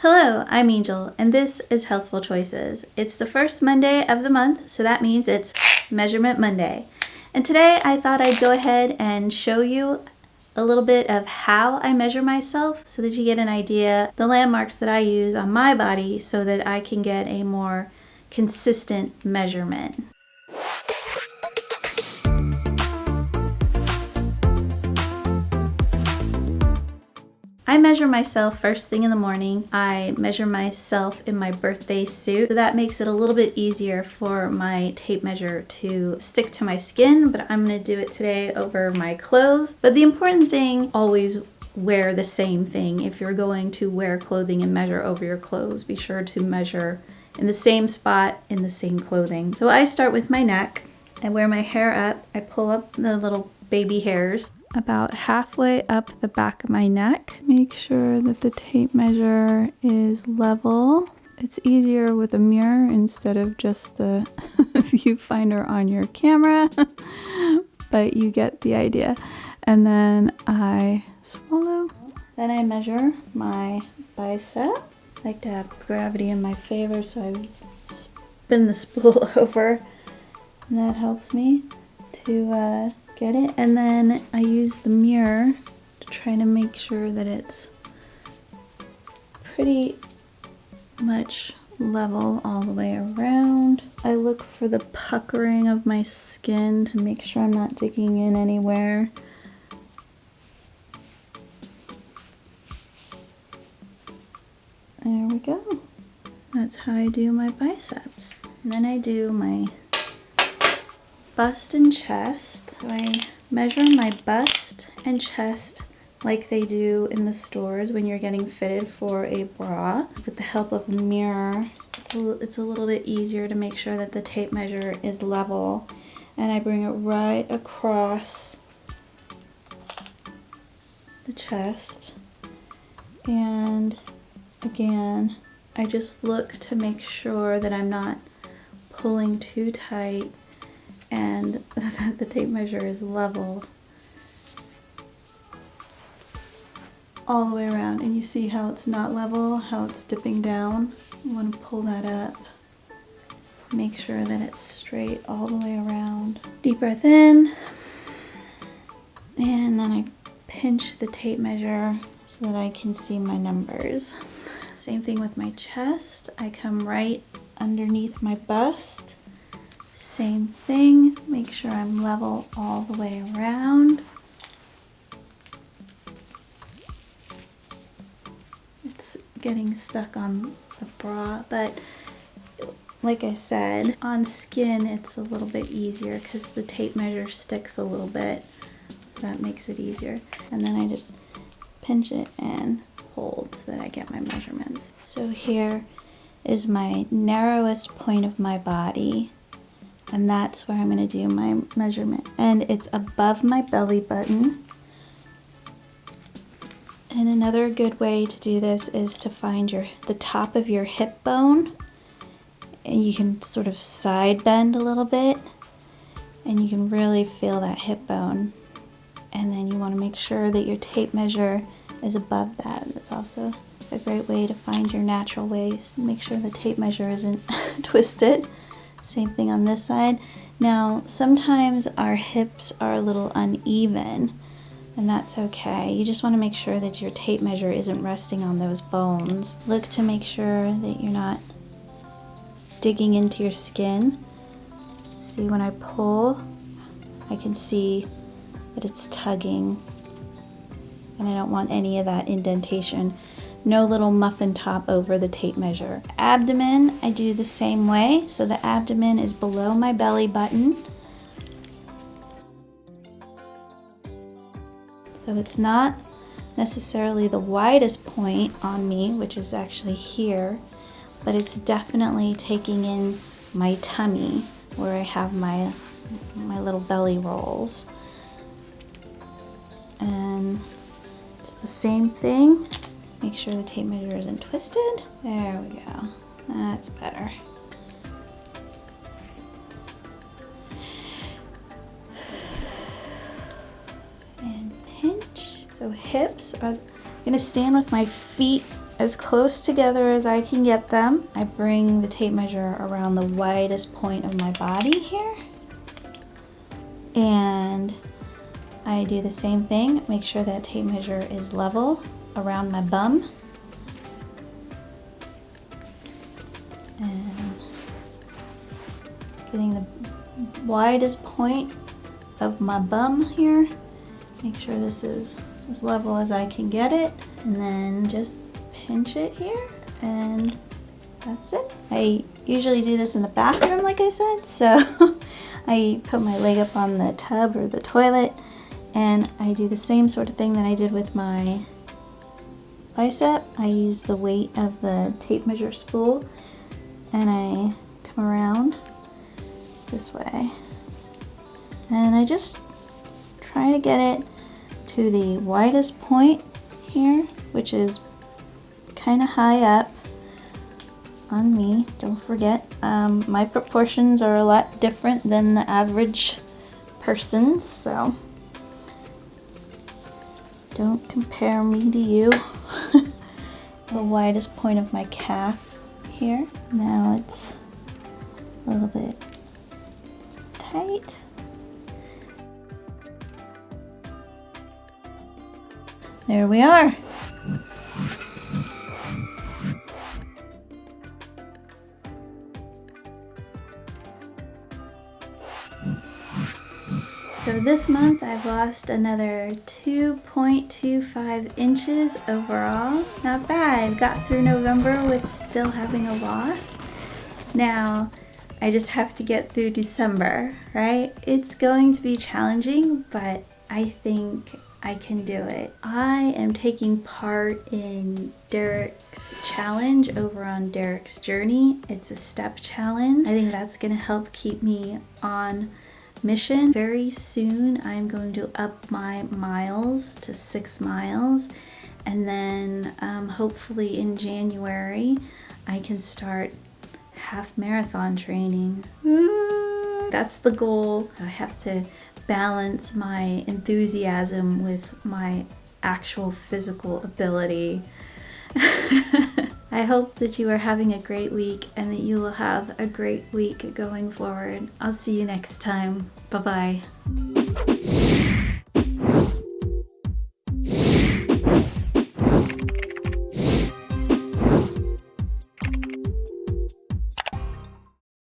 Hello, I'm Angel, and this is Healthful Choices. It's the first Monday of the month, so that means it's Measurement Monday. And today I thought I'd go ahead and show you a little bit of how I measure myself so that you get an idea, the landmarks that I use on my body so that I can get a more consistent measurement. I measure myself first thing in the morning. I measure myself in my birthday suit. So that makes it a little bit easier for my tape measure to stick to my skin, but I'm gonna do it today over my clothes. But the important thing, always wear the same thing. If you're going to wear clothing and measure over your clothes, be sure to measure in the same spot in the same clothing. So I start with my neck. I wear my hair up. I pull up the little baby hairs about halfway up the back of my neck. Make sure that the tape measure is level. It's easier with a mirror instead of just the viewfinder on your camera, but you get the idea. And then I swallow. Then I measure my bicep. I like to have gravity in my favor, so I spin the spool over, and that helps me to get it. And then I use the mirror to try to make sure that it's pretty much level all the way around. I look for the puckering of my skin to make sure I'm not digging in anywhere. There we go. That's how I do my biceps. And then I do my bust and chest. So I measure my bust and chest like they do in the stores when you're getting fitted for a bra. With the help of a mirror, it's a little bit easier to make sure that the tape measure is level. And I bring it right across the chest. And again, I just look to make sure that I'm not pulling too tight and that the tape measure is level all the way around. And you see how it's not level, how it's dipping down? You want to pull that up. Make sure that it's straight all the way around. Deep breath in. And then I pinch the tape measure so that I can see my numbers. Same thing with my chest. I come right underneath my bust. Same thing, make sure I'm level all the way around. It's getting stuck on the bra, but like I said, on skin it's a little bit easier because the tape measure sticks a little bit, so that makes it easier. And then I just pinch it and hold so that I get my measurements. So here is my narrowest point of my body. And that's where I'm going to do my measurement. And it's above my belly button. And another good way to do this is to find the top of your hip bone. And you can sort of side bend a little bit. And you can really feel that hip bone. And then you want to make sure that your tape measure is above that. That's also a great way to find your natural waist. Make sure the tape measure isn't twisted. Same thing on this side. Now, sometimes our hips are a little uneven, and that's okay. You just want to make sure that your tape measure isn't resting on those bones. Look to make sure that you're not digging into your skin. See, when I pull, I can see that it's tugging, and I don't want any of that indentation. No little muffin top over the tape measure. Abdomen, I do the same way. So the abdomen is below my belly button. So it's not necessarily the widest point on me, which is actually here, but it's definitely taking in my tummy where I have my little belly rolls. And it's the same thing. Make sure the tape measure isn't twisted. There we go. That's better. And pinch. So hips are, I'm gonna stand with my feet as close together as I can get them. I bring the tape measure around the widest point of my body here. And I do the same thing, make sure that tape measure is level around my bum. And getting the widest point of my bum here. Make sure this is as level as I can get it. And then just pinch it here and that's it. I usually do this in the bathroom, like I said, so I put my leg up on the tub or the toilet and I do the same sort of thing that I did with my bicep. I use the weight of the tape measure spool and I come around this way and I just try to get it to the widest point here, which is kind of high up on me. Don't forget, my proportions are a lot different than the average person's, so don't compare me to you. The widest point of my calf here. Now it's a little bit tight. There we are. So this month I've lost another 2.25 inches overall. Not bad. Got through November with still having a loss. Now I just have to get through December, right? It's going to be challenging, but I think I can do it. I am taking part in Derek's challenge over on Derek's Journey. It's a step challenge. I think that's gonna help keep me on mission. Very soon I'm going to up my miles to 6 miles, and then hopefully in January I can start half marathon training. That's the goal. I have to balance my enthusiasm with my actual physical ability. I hope that you are having a great week and that you will have a great week going forward. I'll see you next time. Bye-bye.